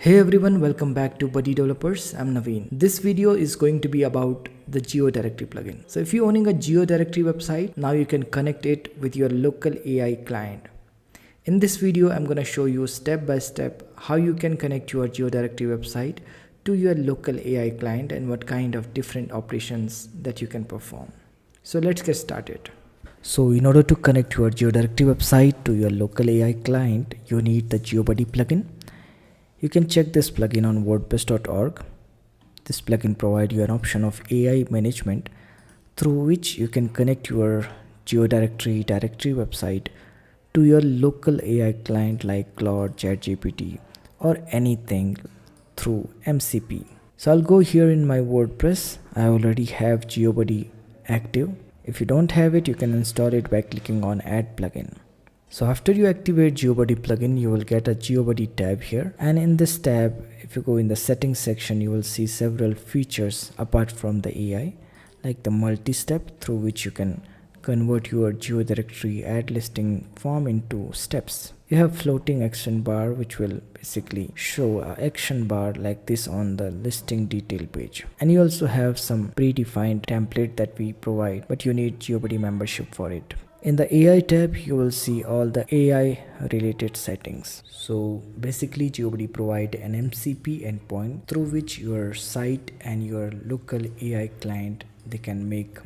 Hey everyone, welcome back to Buddy Developers. I'm Naveen. This video is going to be about the GeoDirectory plugin. So if you're owning a GeoDirectory website, now you can connect it with your local AI client. In this video, I'm going to show you step by step how you can connect your GeoDirectory website to your local AI client and what kind of different operations that you can perform. So let's get started. So in order to connect your GeoDirectory website to your local AI client, you need the GeoBuddy plugin. You can check this plugin on wordpress.org. This plugin provides you an option of AI management through which you can connect your GeoDirectory directory website to your local AI client like Claude, ChatGPT or anything through MCP. So I'll go here in my WordPress. I already have GeoBuddy active. If you don't have it, you can install it by clicking on Add Plugin. So after you activate GeoBuddy plugin, you will get a GeoBuddy tab here, and in this tab, if you go in the settings section, you will see several features apart from the AI, like the multi-step through which you can convert your GeoDirectory add listing form into steps. You have floating action bar, which will basically show an action bar like this on the listing detail page. And you also have some predefined template that we provide, but you need GeoBuddy membership for it. In the AI tab, you will see all the AI related settings. So basically GeoBuddy provide an MCP endpoint through which your site and your local AI client, they can make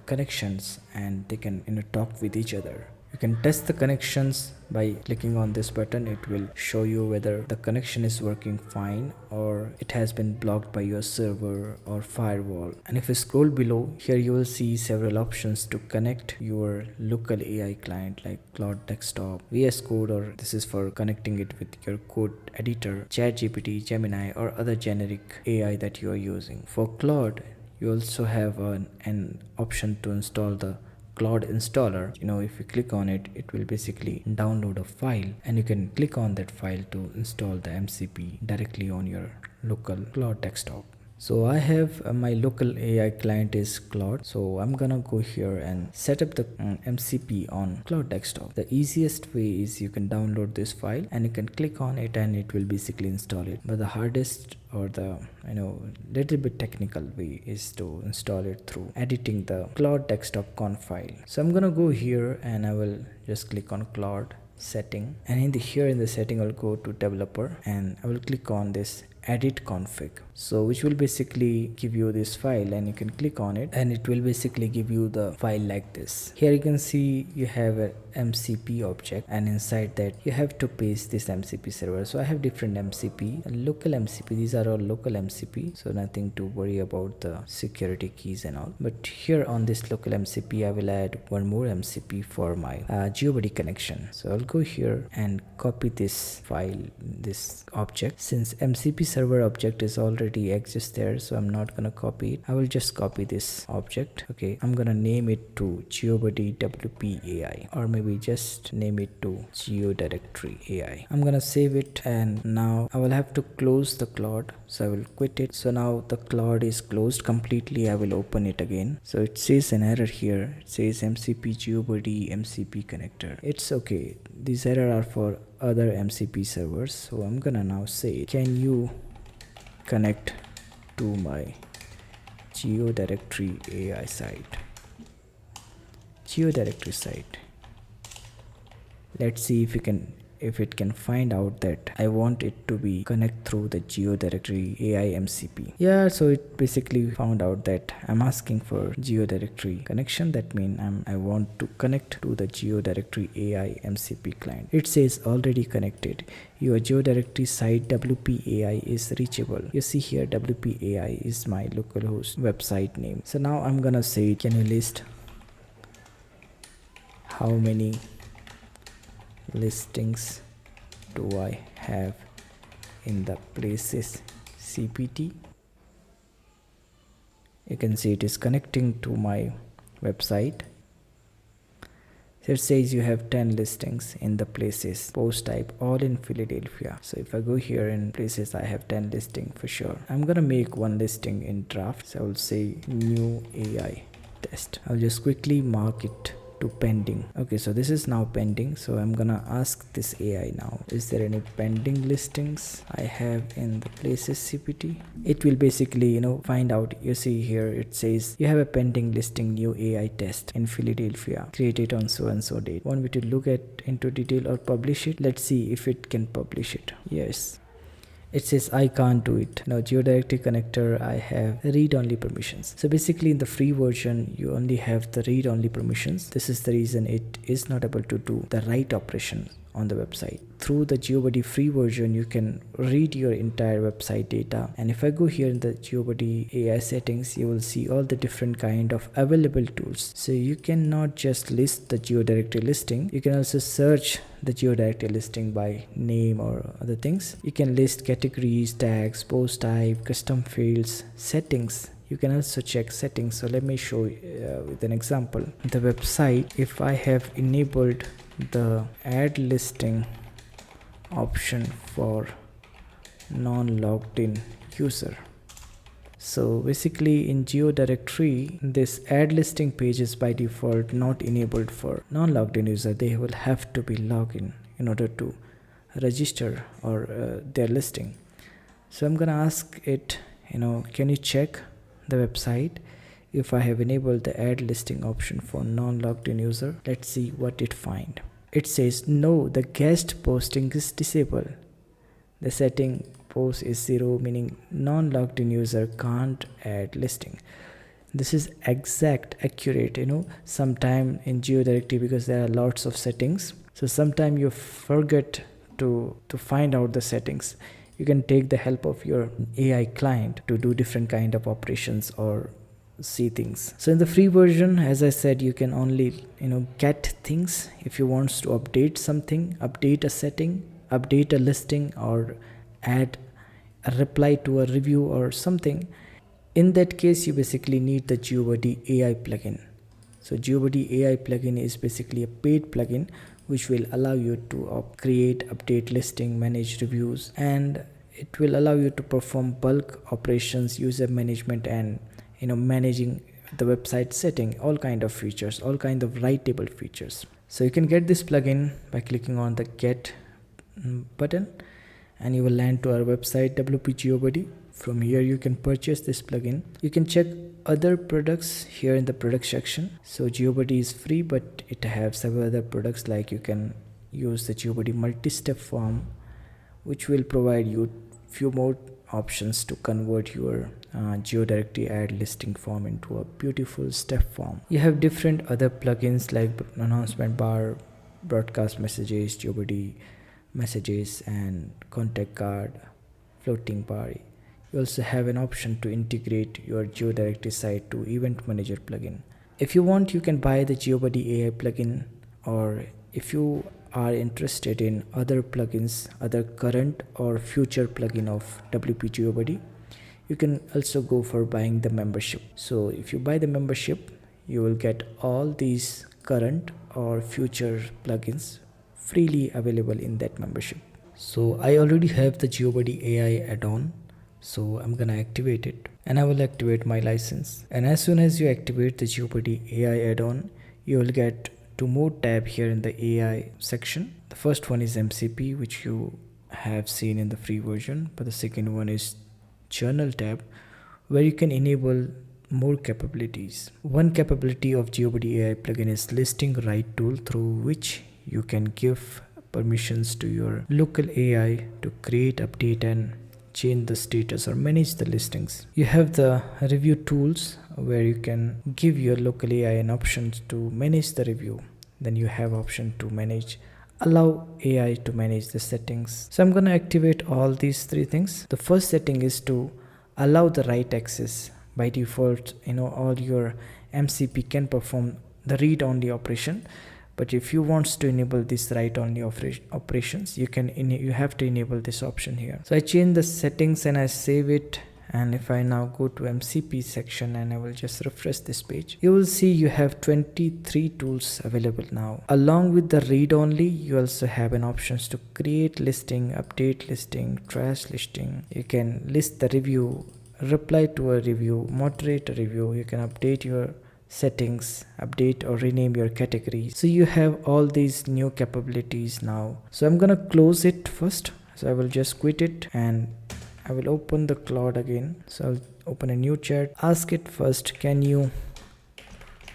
connections and they can talk with each other. You can test the connections by clicking on this button. It will show you whether the connection is working fine or it has been blocked by your server or firewall. And if you scroll below, here you will see several options to connect your local AI client like Claude Desktop, VS Code, or this is for connecting it with your code editor, ChatGPT, Gemini, or other generic AI that you are using. For Claude, you also have an option to install the Claude installer. If you click on it, it will basically download a file and you can click on that file to install the MCP directly on your local Claude desktop. So I have my local AI client is Claude. So I'm gonna go here and set up the MCP on Claude desktop. The easiest way is you can download this file and you can click on it and it will basically install it. But the hardest or the little bit technical way is to install it through editing the Claude desktop conf file. So I'm gonna go here and I will just click on Claude setting, and here in the setting I'll go to developer and I will click on this edit config, so which will basically give you this file, and you can click on it and it will basically give you the file like this. Here you can see you have a MCP object, and inside that you have to paste this MCP server. So I have different MCP, local MCP, these are all local MCP, so nothing to worry about the security keys and all. But here on this local MCP I will add one more MCP for my GeoBuddy connection. So I'll go here and copy this file, this object. Since MCP server object is already exists there, so I'm not gonna copy it. I will just copy this object. Okay, I'm gonna name it to GeoBuddy WP AI, or maybe just name it to GeoDirectory AI. I'm gonna save it, and now I will have to close the Claude, so I will quit it. So now the Claude is closed completely. I will open it again. So it says an error here. It says MCP GeoBuddy MCP connector. It's okay, these errors are for other MCP servers. So I'm gonna now say, can you connect to my GeoDirectory AI site, GeoDirectory site. Let's see if it can find out that I want it to be connect through the GeoDirectory AI MCP. Yeah, so it basically found out that I'm asking for GeoDirectory connection. That means I want to connect to the GeoDirectory AI MCP client. It says already connected. Your GeoDirectory site WP AI is reachable. You see here WP AI is my localhost website name. So now I'm gonna say, can you list how many listings do I have in the places CPT. You can see it is connecting to my website. So it says you have 10 listings in the places post type, all in Philadelphia. So if I go here in places, I have 10 listing for sure. I'm gonna make one listing in draft. So I will say new AI test. I'll just quickly mark it to pending. Okay, so this is now pending. So I'm gonna ask this AI now, is there any pending listings I have in the places CPT? It will basically find out. You see here it says you have a pending listing, new AI test in Philadelphia, created on so and so date. Want me to look at into detail or publish it? Let's see if it can publish it. Yes, it says I can't do it. Now GeoDirectory connector, I have read-only permissions. So basically in the free version you only have the read-only permissions. This is the reason it is not able to do the write operation on the website. Through the GeoBuddy free version you can read your entire website data, and if I go here in the GeoBuddy AI settings, you will see all the different kind of available tools. So you can not just list the GeoDirectory listing, you can also search the GeoDirectory listing by name or other things. You can list categories, tags, post type, custom fields, settings. You can also check settings. So let me show you with an example. The website, if I have enabled the add listing option for non-logged in user. So basically in GeoDirectory, this add listing page is by default not enabled for non-logged in user. They will have to be logged in order to register or their listing. So I'm gonna ask it, can you check the website if I have enabled the add listing option for non-logged in user? Let's see what it finds. It says no, the guest posting is disabled. The setting post is 0, meaning non-logged in user can't add listing. This is accurate. Sometime in GeoDirectory, because there are lots of settings, so sometime you forget to find out the settings. You can take the help of your AI client to do different kind of operations or see things. So in the free version, as I said, you can only get things. If you want to update something, update a setting, update a listing, or add a reply to a review or something, in that case you basically need the GeoBuddy AI plugin. So GeoBuddy AI plugin is basically a paid plugin which will allow you to create, update listing, manage reviews, and it will allow you to perform bulk operations, user management, and managing the website setting, all kind of features, all kind of writable features. So you can get this plugin by clicking on the get button, and you will land to our website WP GeoBuddy. From here you can purchase this plugin. You can check other products here in the product section. So GeoBuddy is free, but it has several other products, like you can use the GeoBuddy multi-step form, which will provide you few more options to convert your GeoDirectory add listing form into a beautiful step form. You have different other plugins like announcement bar, broadcast messages, GeoBuddy messages, and contact card, floating bar. You also have an option to integrate your GeoDirectory site to event manager plugin. If you want, you can buy the GeoBuddy AI plugin, or if you are interested in other plugins, other current or future plugin of WP GeoBuddy, you can also go for buying the membership. So if you buy the membership, you will get all these current or future plugins freely available in that membership. So I already have the GeoBuddy AI add-on, so I'm gonna activate it, and I will activate my license. And as soon as you activate the GeoBuddy AI add-on, you will get two more tabs here in the AI section. The first one is MCP, which you have seen in the free version, but the second one is journal tab, where you can enable more capabilities. One capability of GeoBuddy AI plugin is listing write tool, through which you can give permissions to your local AI to create, update, and change the status or manage the listings. You have the review tools, where you can give your local AI an option to manage the review. Then you have option to allow AI to manage the settings. So I'm going to activate all these three things. The first setting is to allow the write access. By default, all your MCP can perform the read only operation, but if you want to enable this write only operations, you have to enable this option here. So I change the settings and I save it. And if I now go to MCP section and I will just refresh this page, you will see you have 23 tools available now. Along with the read only, you also have an options to create listing, update listing, trash listing. You can list the review, reply to a review, moderate a review. You can update your settings, update or rename your category. So you have all these new capabilities now. So I'm gonna close it first. So I will just quit it and I will open the Claude again. So I'll open a new chat, ask it first, can you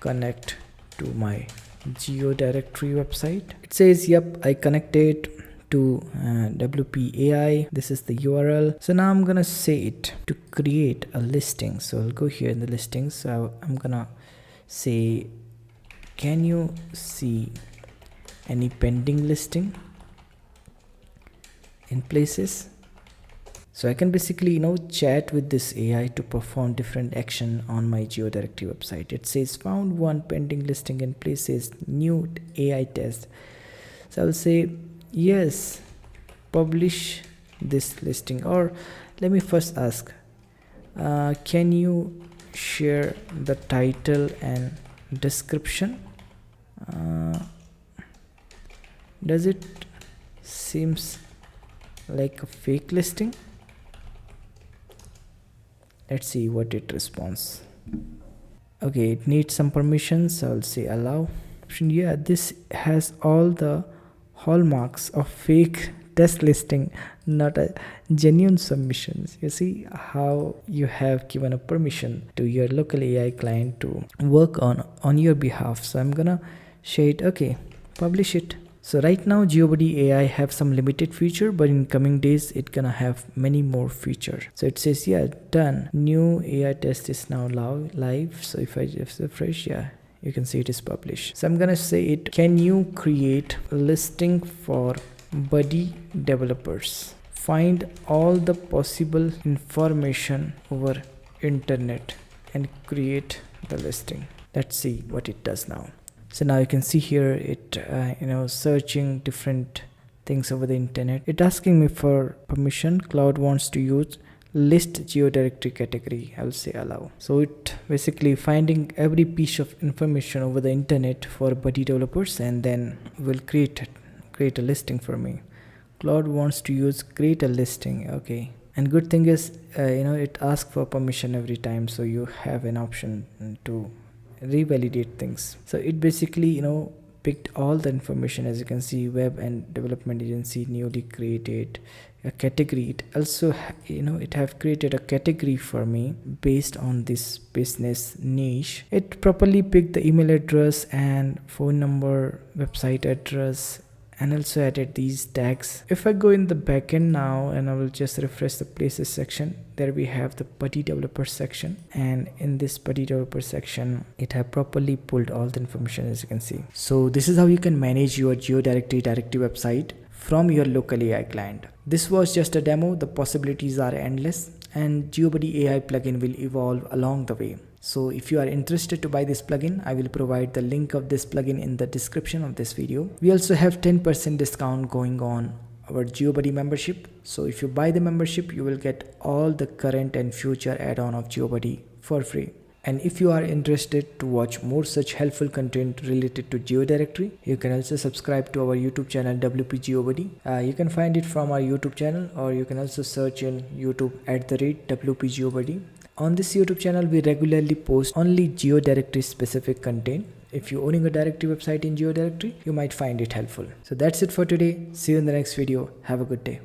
connect to my GeoDirectory website? It says yep, I connected to WP AI. This is the URL. So now I'm gonna say it to create a listing. So I'll go here in the listings. So I'm gonna say, can you see any pending listing in places? So I can basically chat with this AI to perform different action on my GeoDirectory website. It says found one pending listing in places, new AI test. So I will say yes, publish this listing, or let me first ask, can you share the title and description? Does it seems like a fake listing? Let's see what it responds. Okay, it needs some permissions, so I'll say allow. Yeah, this has all the hallmarks of fake test listing, not a genuine submissions. You see how you have given a permission to your local AI client to work on your behalf. So I'm gonna share it. Okay, publish it. So right now GeoBuddy AI have some limited feature, but in coming days it gonna have many more features. So it says yeah, done, new AI test is now live. So if I just refresh, yeah, you can see it is published. So I'm gonna say it, can you create a listing for Buddy developers? Find all the possible information over internet and create the listing. Let's see what it does now. So now you can see here it searching different things over the internet. It asking me for permission. Cloud wants to use list GeoDirectory category. I'll say allow. So it basically finding every piece of information over the internet for Buddy developers and then will create a listing for me. Cloud wants to use create a listing. Okay, and good thing is it asks for permission every time, so you have an option to revalidate things. So it basically picked all the information. As you can see, web and development agency newly created a category. It also it have created a category for me based on this business niche. It properly picked the email address and phone number, website address, and also added these tags. If I go in the backend now and I will just refresh the places section, there we have the Buddy developer section, and in this Buddy developer section it have properly pulled all the information, as you can see. So this is how you can manage your GeoDirectory directory website from your local AI client. This was just a demo. The possibilities are endless and GeoBuddy AI plugin will evolve along the way. So if you are interested to buy this plugin, I will provide the link of this plugin in the description of this video. We also have 10% discount going on our GeoBuddy membership. So if you buy the membership, you will get all the current and future add-on of GeoBuddy for free. And if you are interested to watch more such helpful content related to GeoDirectory, you can also subscribe to our YouTube channel WP GeoBuddy. You can find it from our YouTube channel, or you can also search in YouTube @WP GeoBuddy. On this YouTube channel, we regularly post only GeoDirectory specific content. If you're owning a directory website in GeoDirectory, you might find it helpful. So that's it for today. See you in the next video. Have a good day.